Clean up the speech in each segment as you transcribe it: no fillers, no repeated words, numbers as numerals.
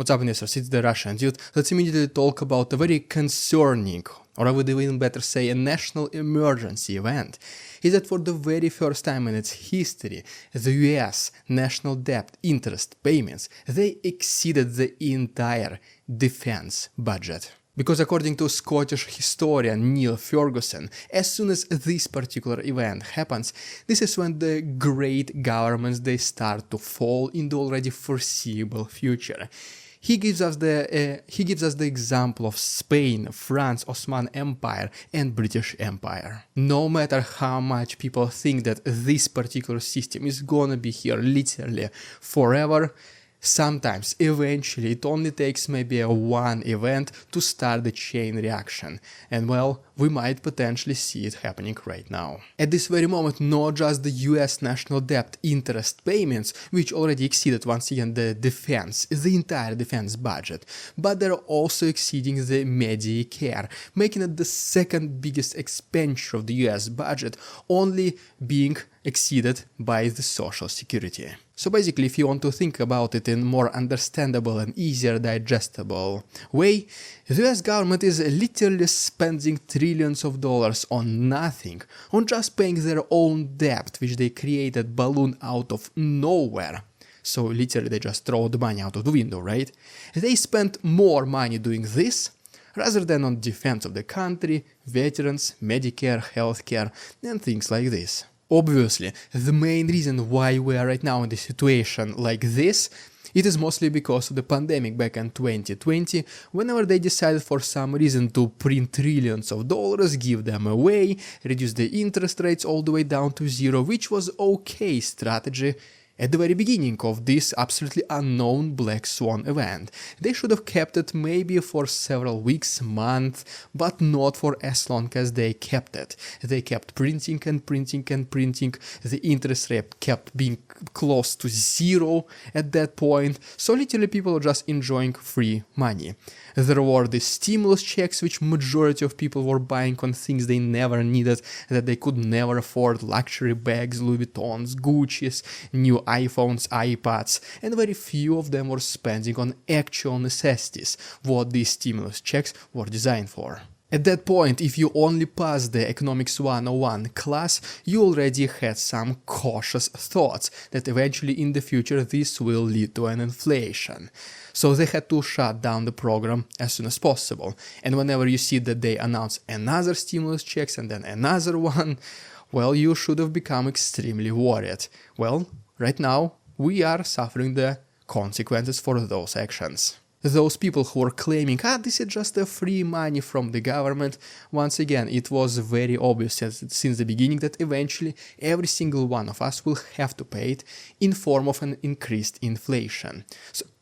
What's up, investors? It's the Russian dude. Let's immediately talk about a very concerning, or I would even better say a national emergency event. Is that for the very first time in its history, the US national debt interest payments, they exceeded the entire defense budget. Because according to Scottish historian Neil Ferguson, as soon as this particular event happens, this is when the great governments they start to fall in the already foreseeable future. He gives us the example of Spain, France, Ottoman Empire and British Empire. No matter how much people think that this particular system is gonna be here literally forever, sometimes, eventually, it only takes maybe one event to start the chain reaction, and well, we might potentially see it happening right now. At this very moment, not just the US national debt interest payments, which already exceeded once again the entire defense budget, but they're also exceeding the medicare, making it the second biggest expenditure of the US budget, only being exceeded by the social security. So basically, if you want to think about it in more understandable and easier digestible way, the US government is literally spending trillions of dollars on nothing, on just paying their own debt, which they created balloon out of nowhere. So literally they just throw the money out of the window, right? They spent more money doing this rather than on defense of the country, veterans, Medicare, healthcare, and things like this. Obviously, the main reason why we are right now in a situation like this, it is mostly because of the pandemic back in 2020, whenever they decided for some reason to print trillions of dollars, give them away, reduce the interest rates all the way down to zero, which was okay strategy at the very beginning of this absolutely unknown black swan event. They should have kept it maybe for several weeks, months, but not for as long as they kept it. They kept printing and printing and printing, the interest rate kept being close to zero at that point, so literally people were just enjoying free money. There were the stimulus checks, which majority of people were buying on things they never needed, that they could never afford, luxury bags, Louis Vuittons, Gucci's, new iPhones, iPads, and very few of them were spending on actual necessities, what these stimulus checks were designed for. At that point, if you only passed the Economics 101 class, you already had some cautious thoughts that eventually in the future this will lead to an inflation. So they had to shut down the program as soon as possible. And whenever you see that they announce another stimulus checks and then another one, well, you should have become extremely worried. Well, right now, we are suffering the consequences for those actions. Those people who were claiming, this is just a free money from the government, once again, it was very obvious since the beginning that eventually every single one of us will have to pay it in form of an increased inflation.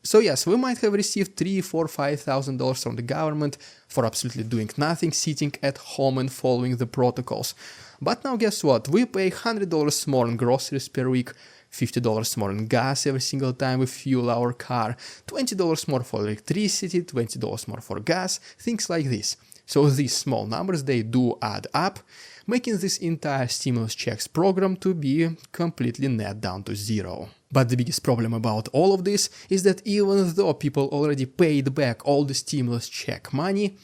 So yes, we might have received $3,000, $4,000, $5,000 from the government for absolutely doing nothing, sitting at home and following the protocols. But now guess what? We pay $100 more on groceries per week, $50 more on gas every single time we fuel our car, $20 more for electricity, $20 more for gas, things like this. So these small numbers, they do add up, making this entire stimulus checks program to be completely net down to zero. But the biggest problem about all of this is that even though people already paid back all the stimulus check money,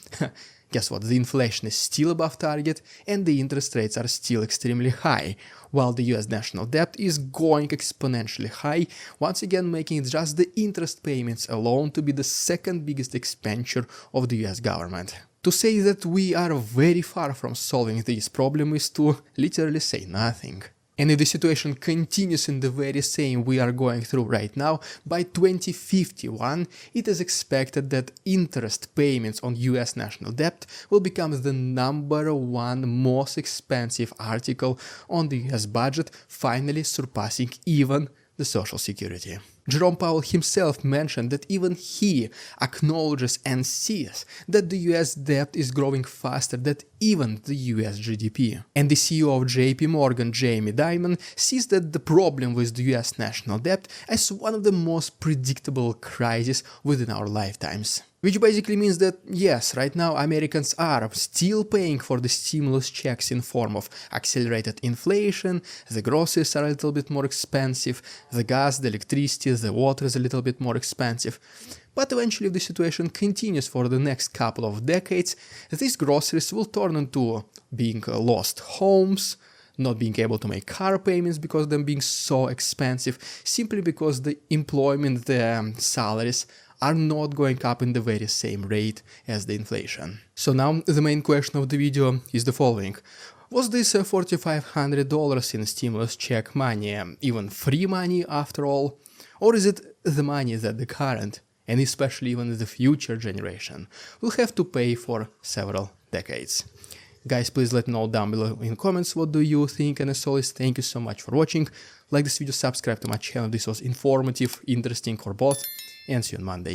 guess what, the inflation is still above target and the interest rates are still extremely high, while the US national debt is going exponentially high, once again making just the interest payments alone to be the second biggest expenditure of the US government. To say that we are very far from solving this problem is to literally say nothing. And if the situation continues in the very same we are going through right now, by 2051, it is expected that interest payments on US national debt will become the #1 most expensive article on the US budget, finally surpassing even the Social Security. Jerome Powell himself mentioned that even he acknowledges and sees that the US debt is growing faster than even the US GDP. And the CEO of JP Morgan, Jamie Dimon, sees that the problem with the US national debt as one of the most predictable crises within our lifetimes. Which basically means that, yes, right now Americans are still paying for the stimulus checks in form of accelerated inflation, the groceries are a little bit more expensive, the gas, the electricity, the water is a little bit more expensive. But eventually, if the situation continues for the next couple of decades, these groceries will turn into being lost homes, not being able to make car payments because of them being so expensive, simply because the employment, the salaries are not going up in the very same rate as the inflation. So now the main question of the video is the following. Was this $4,500 in stimulus check money even free money after all? Or is it the money that the current, and especially even the future generation, will have to pay for several decades? Guys, please let me know down below in comments what do you think, and as always, thank you so much for watching. Like this video, subscribe to my channel, this was informative, interesting, or both, and see you on Monday.